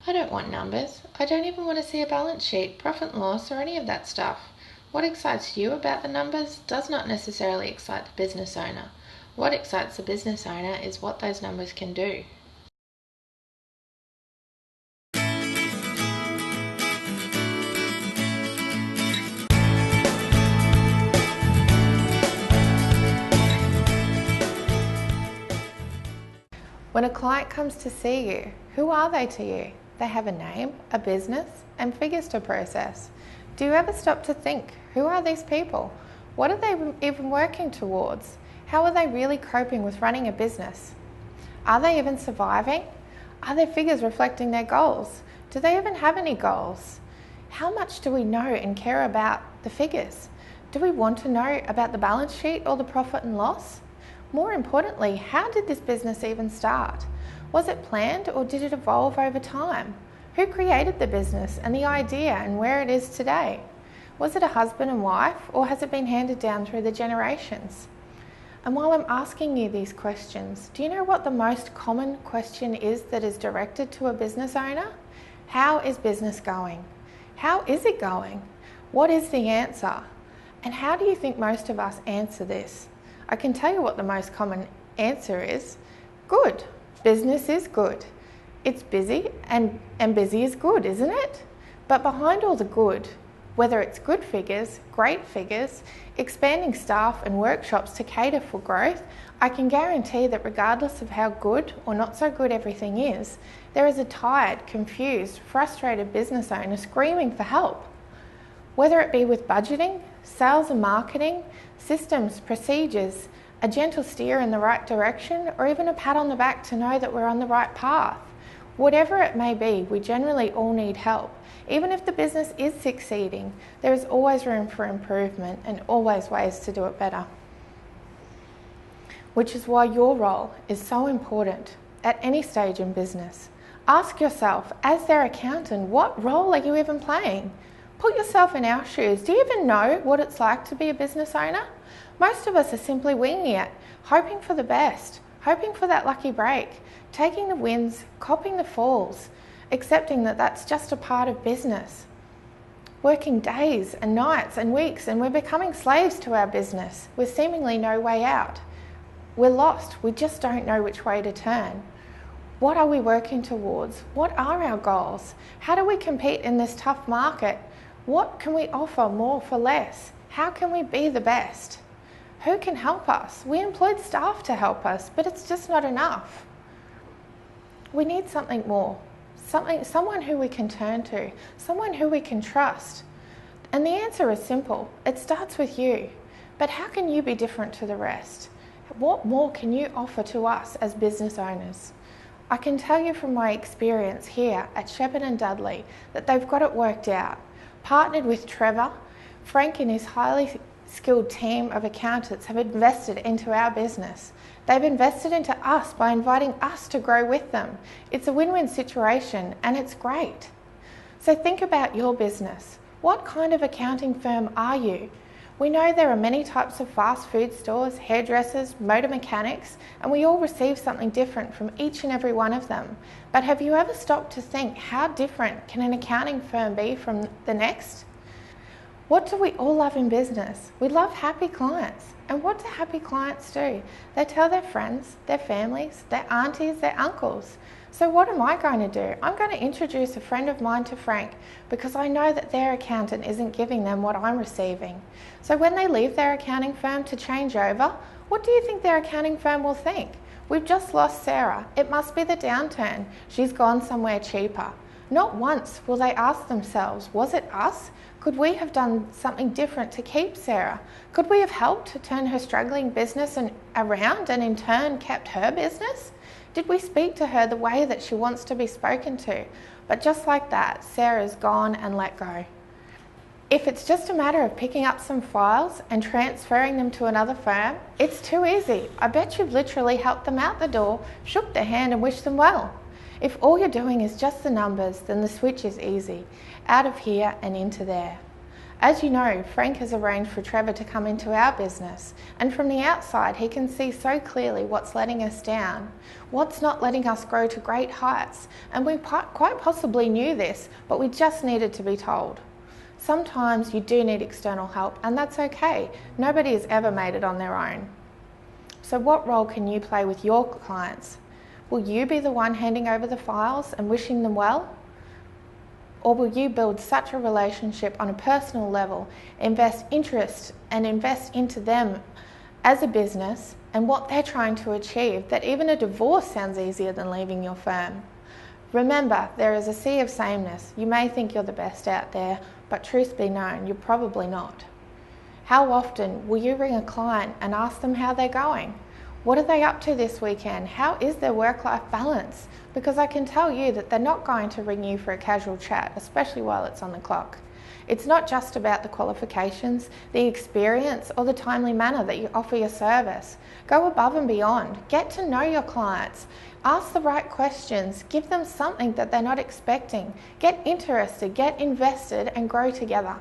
I don't want numbers. I don't even want to see a balance sheet, profit and loss, or any of that stuff. What excites you about the numbers does not necessarily excite the business owner. What excites the business owner is what those numbers can do. When a client comes to see you, who are they to you? They have a name, a business, and figures to process. Do you ever stop to think, who are these people? What are they even working towards? How are they really coping with running a business? Are they even surviving? Are their figures reflecting their goals? Do they even have any goals? How much do we know and care about the figures? Do we want to know about the balance sheet or the profit and loss? More importantly, how did this business even start? Was it planned or did it evolve over time? Who created the business and the idea and where it is today? Was it a husband and wife, or has it been handed down through the generations? And while I'm asking you these questions, do you know what the most common question is that is directed to a business owner? How is business going? How is it going? What is the answer? And how do you think most of us answer this? I can tell you what the most common answer is. Good. Business is good. It's busy, and busy is good, isn't it? But behind all the good, whether it's good figures, great figures, expanding staff and workshops to cater for growth, I can guarantee that regardless of how good or not so good everything is, there is a tired, confused, frustrated business owner screaming for help. Whether it be with budgeting, sales and marketing, systems, procedures, a gentle steer in the right direction, or even a pat on the back to know that we're on the right path. Whatever it may be, we generally all need help. Even if the business is succeeding, there is always room for improvement and always ways to do it better. Which is why your role is so important at any stage in business. Ask yourself, as their accountant, what role are you even playing? Put yourself in our shoes. Do you even know what it's like to be a business owner? Most of us are simply winging it, hoping for the best, hoping for that lucky break, taking the wins, copying the falls, accepting that that's just a part of business. Working days and nights and weeks, and we're becoming slaves to our business with seemingly no way out. We're lost. We just don't know which way to turn. What are we working towards? What are our goals? How do we compete in this tough market? What can we offer more for less? How can we be the best? Who can help us? We employed staff to help us, but it's just not enough. We need something more, someone who we can turn to, someone who we can trust. And the answer is simple. It starts with you. But how can you be different to the rest? What more can you offer to us as business owners? I can tell you from my experience here at Shepherd and Dudley that they've got it worked out. Partnered with Trevor, Frank and his highly skilled team of accountants have invested into our business. They've invested into us by inviting us to grow with them. It's a win-win situation and it's great. So think about your business. What kind of accounting firm are you? We know there are many types of fast food stores, hairdressers, motor mechanics, and we all receive something different from each and every one of them. But have you ever stopped to think, how different can an accounting firm be from the next? What do we all love in business? We love happy clients. And what do happy clients do? They tell their friends, their families, their aunties, their uncles. So what am I going to do? I'm going to introduce a friend of mine to Frank because I know that their accountant isn't giving them what I'm receiving. So when they leave their accounting firm to change over, what do you think their accounting firm will think? We've just lost Sarah. It must be the downturn. She's gone somewhere cheaper. Not once will they ask themselves, was it us? Could we have done something different to keep Sarah? Could we have helped to turn her struggling business around and in turn kept her business? Did we speak to her the way that she wants to be spoken to? But just like that, Sarah's gone and let go. If it's just a matter of picking up some files and transferring them to another firm, it's too easy. I bet you've literally helped them out the door, shook their hand and wished them well. If all you're doing is just the numbers, then the switch is easy, out of here and into there. As you know, Frank has arranged for Trevor to come into our business, and from the outside he can see so clearly what's letting us down, what's not letting us grow to great heights, and we quite possibly knew this, but we just needed to be told. Sometimes you do need external help, and that's okay. Nobody has ever made it on their own. So what role can you play with your clients? Will you be the one handing over the files and wishing them well? Or will you build such a relationship on a personal level, invest interest and invest into them as a business and what they're trying to achieve, that even a divorce sounds easier than leaving your firm? Remember, there is a sea of sameness. You may think you're the best out there, but truth be known, you're probably not. How often will you ring a client and ask them how they're going? What are they up to this weekend? How is their work-life balance? Because I can tell you that they're not going to ring you for a casual chat, especially while it's on the clock. It's not just about the qualifications, the experience, or the timely manner that you offer your service. Go above and beyond. Get to know your clients. Ask the right questions. Give them something that they're not expecting. Get interested, get invested, and grow together.